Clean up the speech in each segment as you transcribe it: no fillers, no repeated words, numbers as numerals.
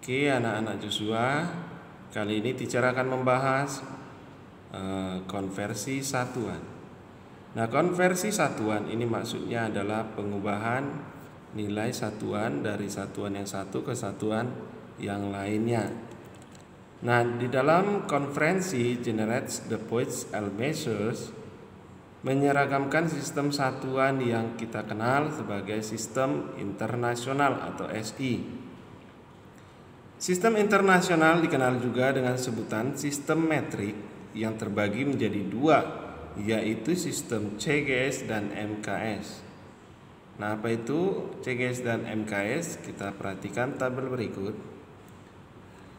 Oke, anak-anak Joshua, kali ini teacher akan membahas konversi satuan. Nah, konversi satuan ini maksudnya adalah pengubahan nilai satuan dari satuan yang satu ke satuan yang lainnya. Nah, di dalam konferensi generates the points and measures menyeragamkan sistem satuan yang kita kenal sebagai sistem internasional atau SI. Sistem internasional dikenal juga dengan sebutan sistem metrik yang terbagi menjadi dua, yaitu sistem CGS dan MKS. Nah, apa itu CGS dan MKS? Kita perhatikan tabel berikut.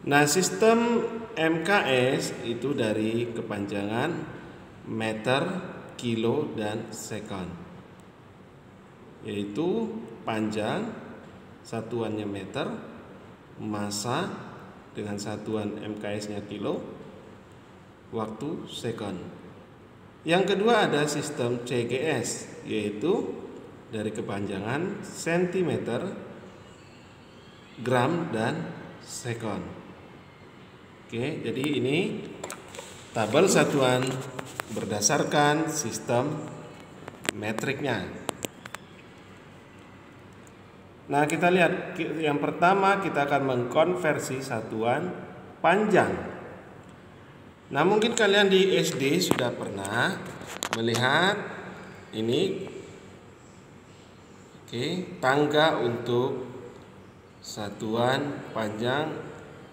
Nah, sistem MKS itu dari kepanjangan meter, kilo, dan sekon, yaitu panjang satuannya meter, massa dengan satuan MKS-nya kilo, waktu sekon. Yang kedua ada sistem CGS, yaitu dari kepanjangan sentimeter, gram, dan sekon. Oke, jadi ini tabel satuan berdasarkan sistem metriknya. Nah, kita lihat yang pertama kita akan mengkonversi satuan panjang. Nah, mungkin kalian di SD sudah pernah melihat ini. Oke, tangga untuk satuan panjang,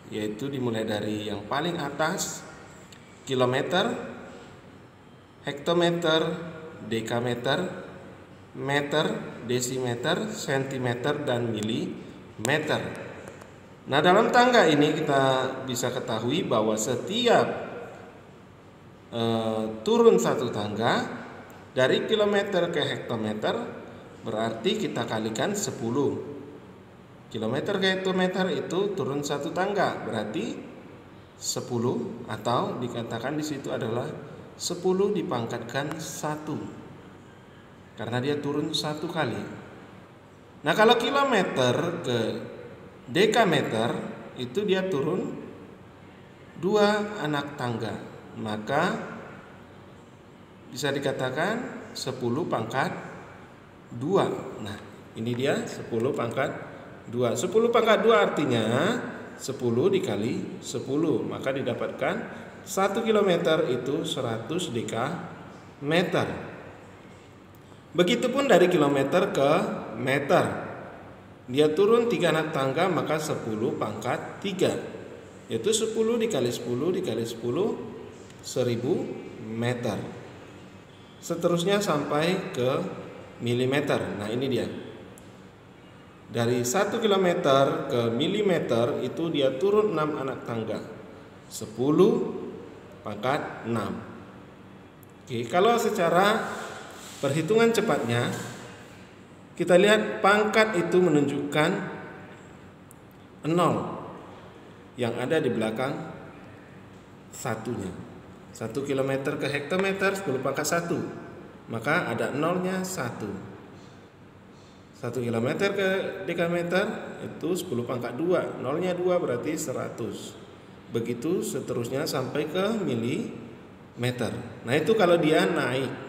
yaitu dimulai dari yang paling atas kilometer, hektometer, dekameter, meter, desimeter, sentimeter, dan milimeter. Nah, dalam tangga ini kita bisa ketahui bahwa setiap turun satu tangga dari kilometer ke hektometer berarti kita kalikan 10. Kilometer ke hektometer itu turun satu tangga berarti 10, atau dikatakan di situ adalah 10 dipangkatkan 1. Karena dia turun satu kali. Nah, kalau kilometer ke dekameter itu dia turun 2 anak tangga. Maka bisa dikatakan 10 pangkat 2. Nah, ini dia 10 pangkat 2. 10 pangkat 2 artinya 10 dikali 10. Maka didapatkan 1 kilometer itu 100 dekameter. Begitupun dari kilometer ke meter. Dia turun 3 anak tangga, maka 10 pangkat 3. Yaitu 10 dikali 10 dikali 10, 1000 meter. Seterusnya sampai ke milimeter. Nah, ini dia. Dari 1 kilometer ke milimeter itu dia turun 6 anak tangga. 10 pangkat 6. Oke, kalau secara perhitungan cepatnya kita lihat pangkat itu menunjukkan 0 yang ada di belakang satunya. 1 km ke hektometer 10 pangkat 1, maka ada 0-nya 1. 1 km ke dekameter itu 10 pangkat 2, 0-nya 2 berarti 100. Begitu seterusnya sampai ke milimeter. Nah, itu kalau dia naik.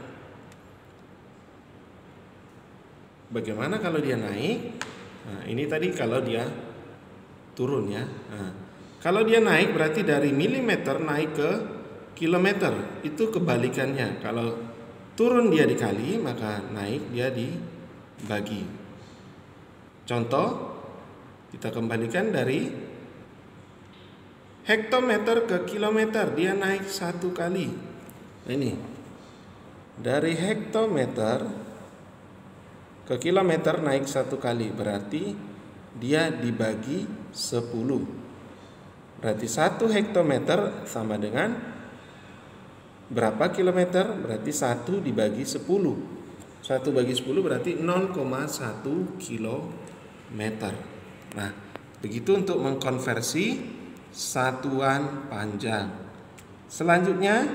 Bagaimana kalau dia naik? Nah, ini tadi kalau dia turun ya. Nah, kalau dia naik berarti dari milimeter naik ke kilometer. Itu kebalikannya. Kalau turun dia dikali, maka naik dia dibagi. Contoh, kita kembalikan dari hektometer ke kilometer, dia naik 1 kali. Nah, ini dari hektometer ke kilometer naik 1 kali, berarti dia dibagi 10. Berarti 1 hektometer sama dengan berapa kilometer? Berarti 1 dibagi 10. 1 bagi 10 berarti 0,1 kilometer. Nah, begitu untuk mengkonversi satuan panjang. Selanjutnya,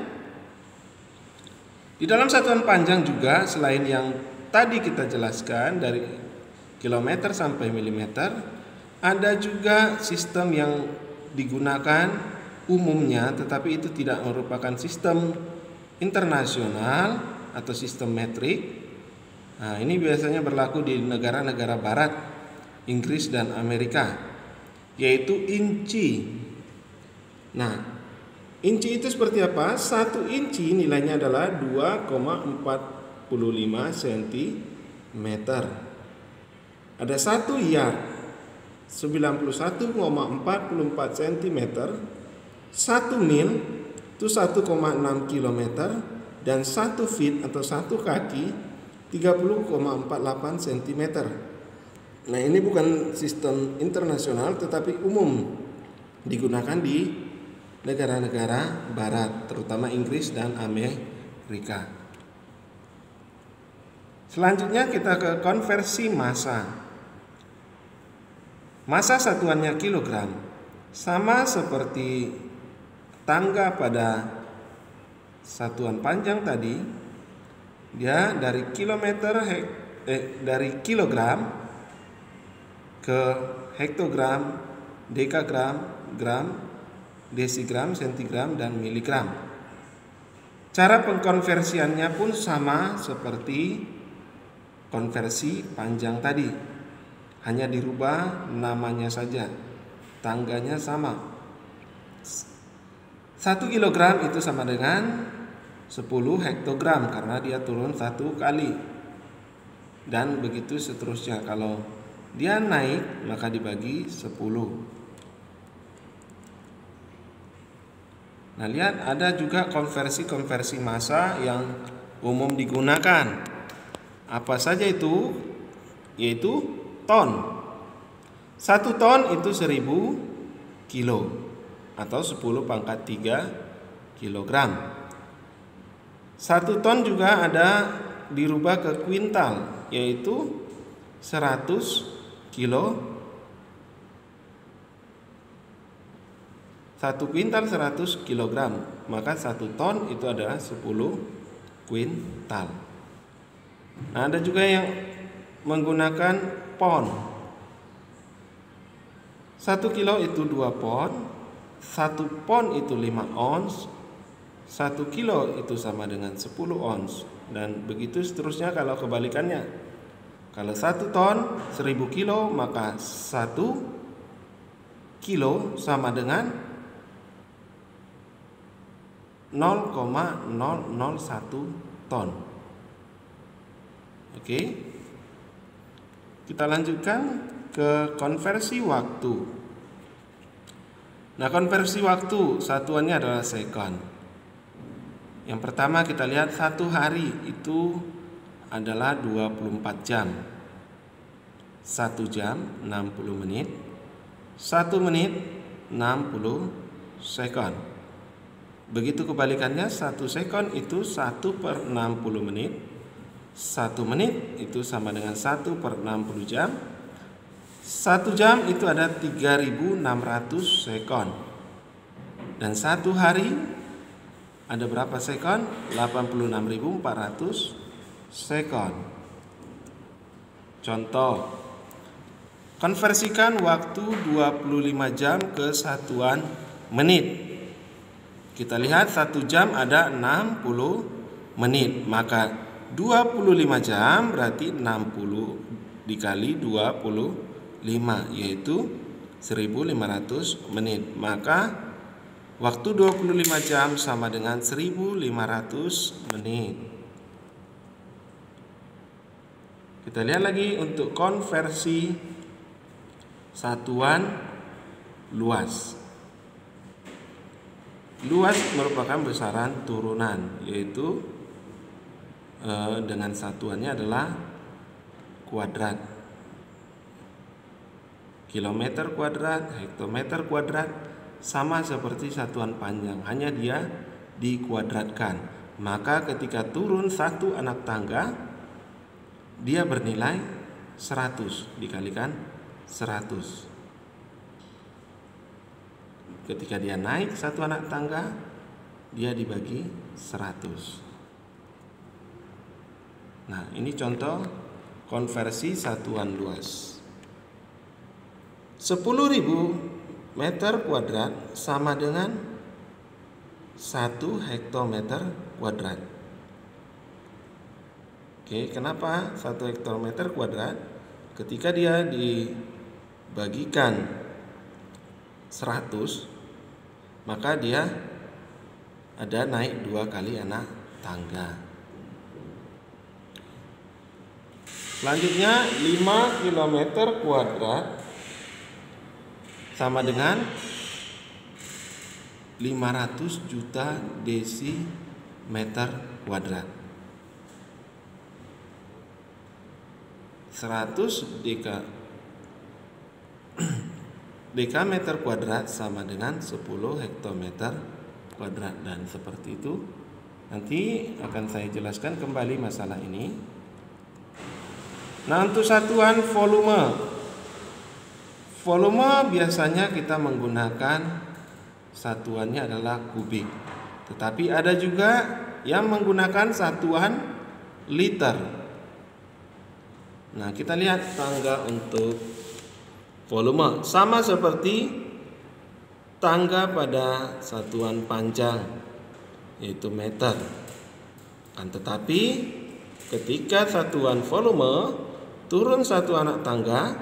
di dalam satuan panjang juga selain yang tadi kita jelaskan dari kilometer sampai milimeter, Ada juga sistem yang digunakan umumnya, tetapi itu tidak merupakan sistem internasional atau sistem metrik. Nah, ini biasanya berlaku di negara-negara barat, Inggris dan Amerika, yaitu inci. Nah, inci itu seperti apa? 1 inci nilainya adalah 2,45 cm. Ada 1 yard 91,44 cm. 1 mil itu 1,6 km, dan 1 feet atau 1 kaki 30,48 cm. Nah, ini bukan sistem internasional tetapi umum digunakan di negara-negara barat, terutama Inggris dan Amerika. Selanjutnya kita ke konversi massa. Massa satuannya kilogram. Sama seperti tangga pada satuan panjang tadi, dia dari kilogram ke hektogram, dekagram, gram, desigram, sentigram, dan miligram. Cara pengkonversiannya pun sama seperti konversi panjang tadi, hanya dirubah namanya saja, tangganya sama. 1 kilogram itu sama dengan 10 hektogram karena dia turun 1 kali, dan begitu seterusnya. Kalau dia naik maka dibagi 10. Nah, lihat ada juga konversi massa yang umum digunakan. Apa saja itu? Yaitu ton. 1 ton itu 1000 kilo atau 10 pangkat 3 kilogram. 1 ton juga ada dirubah ke kuintal, yaitu 100 kilo. 1 kuintal 100 kilogram, maka 1 ton itu adalah 10 kuintal. Nah, ada juga yang menggunakan pon. 1 kilo itu 2 pon, 1 pon itu 5 ons, 1 kilo itu sama dengan 10 ons, dan begitu seterusnya kalau kebalikannya. Kalau 1 ton 1000 kilo, maka 1 kilo sama dengan 0,001 ton. Oke. Kita lanjutkan ke konversi waktu. Nah, konversi waktu satuannya adalah sekon. Yang pertama kita lihat 1 hari itu adalah 24 jam. 1 jam 60 menit. 1 menit 60 sekon. Begitu kebalikannya, 1 sekon itu 1/60 menit. 1 menit itu sama dengan 1/60 jam. 1 jam itu ada 3600 sekon. Dan 1 hari ada berapa sekon? 86.400 sekon. Contoh, konversikan waktu 25 jam ke satuan menit. Kita lihat 1 jam ada 60 menit, maka 25 jam berarti 60 dikali 25, yaitu 1500 menit. Maka waktu 25 jam sama dengan 1500 menit. Kita lihat lagi untuk konversi satuan luas. Luas merupakan besaran turunan, yaitu dengan satuannya adalah kuadrat. Kilometer kuadrat, hektometer kuadrat sama seperti satuan panjang, hanya dia dikuadratkan. Maka ketika turun 1 anak tangga, dia bernilai 100 dikalikan 100. Ketika dia naik 1 anak tangga, dia dibagi 100. Nah, ini contoh konversi satuan luas. 10.000 meter kuadrat sama dengan 1 hektometer kuadrat. Oke, kenapa 1 hektometer kuadrat? Ketika dia dibagikan 100, maka dia ada naik 2 kali anak tangga. Selanjutnya 5 km kuadrat sama dengan 500 juta desimeter kuadrat. 100 dekameter kuadrat sama dengan 10 hektometer kuadrat, dan seperti itu. Nanti akan saya jelaskan kembali masalah ini. Nah, untuk satuan volume biasanya kita menggunakan satuannya adalah kubik. Tetapi ada juga yang menggunakan satuan liter. Nah, kita lihat tangga untuk volume sama seperti tangga pada satuan panjang, yaitu meter. Tetapi ketika satuan volume turun satu anak tangga,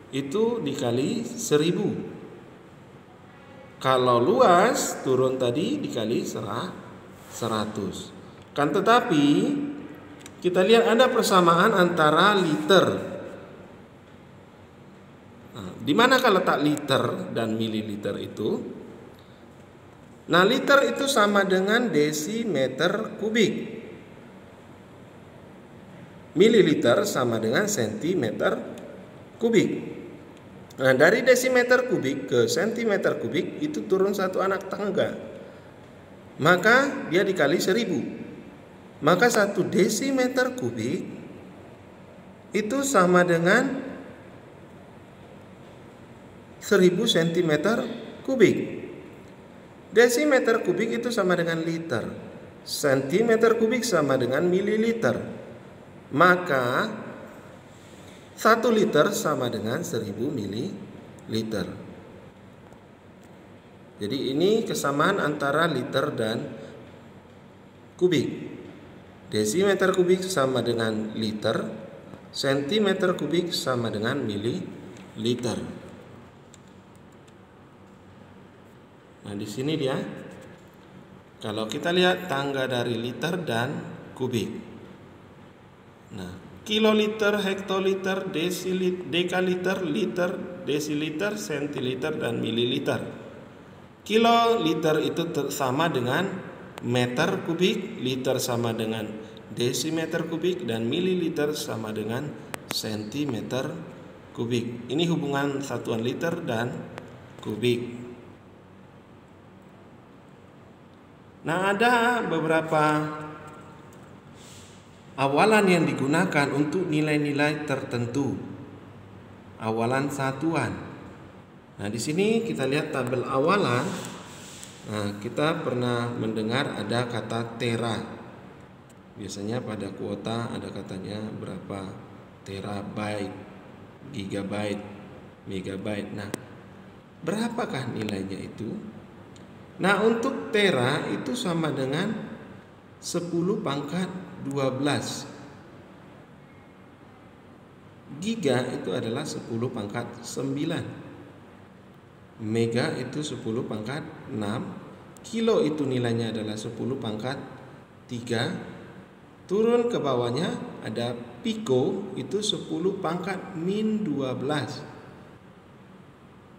itu dikali 1000. Kalau luas turun tadi dikali 100. Tetapi kita lihat ada persamaan antara liter. Nah, di manakah letak liter dan mililiter itu? Nah, liter itu sama dengan desimeter kubik. Mililiter sama dengan sentimeter kubik. Nah, dari desimeter kubik ke sentimeter kubik itu turun satu anak tangga, maka dia dikali 1000. Maka 1 desimeter kubik itu sama dengan 1000 sentimeter kubik. Desimeter kubik itu sama dengan liter, sentimeter kubik sama dengan mililiter. Maka 1 liter sama dengan 1000 mililiter. Jadi ini kesamaan antara liter dan kubik. Desimeter kubik sama dengan liter, sentimeter kubik sama dengan mililiter. Nah, di sini dia. Kalau kita lihat tangga dari liter dan kubik. Nah, kiloliter, hektoliter, dekaliter, liter, desiliter, sentiliter, dan mililiter. Kiloliter itu sama dengan meter kubik, liter sama dengan desimeter kubik, dan mililiter sama dengan sentimeter kubik. Ini hubungan satuan liter dan kubik. Nah, ada beberapa awalan yang digunakan untuk nilai-nilai tertentu. Awalan satuan. Nah, di sini kita lihat tabel awalan. Nah, kita pernah mendengar ada kata tera. Biasanya pada kuota ada katanya berapa terabyte, gigabyte, megabyte. Nah, berapakah nilainya itu? Nah, untuk tera itu sama dengan 10 pangkat 12. Giga itu adalah 10 pangkat 9. Mega itu 10 pangkat 6. Kilo itu nilainya adalah 10 pangkat 3. Turun ke bawahnya ada piko, itu 10 pangkat min 12.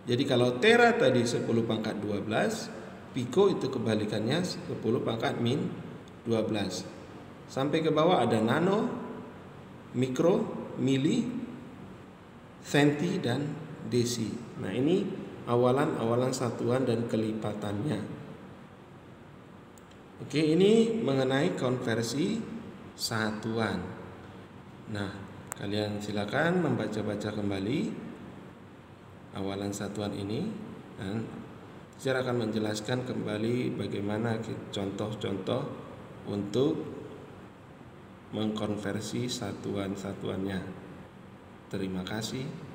Jadi kalau tera tadi 10 pangkat 12, piko itu kebalikannya 10 pangkat min 12. Sampai ke bawah ada nano, mikro, mili, senti, dan desi. Nah, ini awalan-awalan satuan dan kelipatannya. Oke, ini mengenai konversi satuan. Nah, kalian silakan membaca-baca kembali awalan satuan ini, dan saya akan menjelaskan kembali bagaimana contoh-contoh untuk mengkonversi satuan-satuannya. Terima kasih.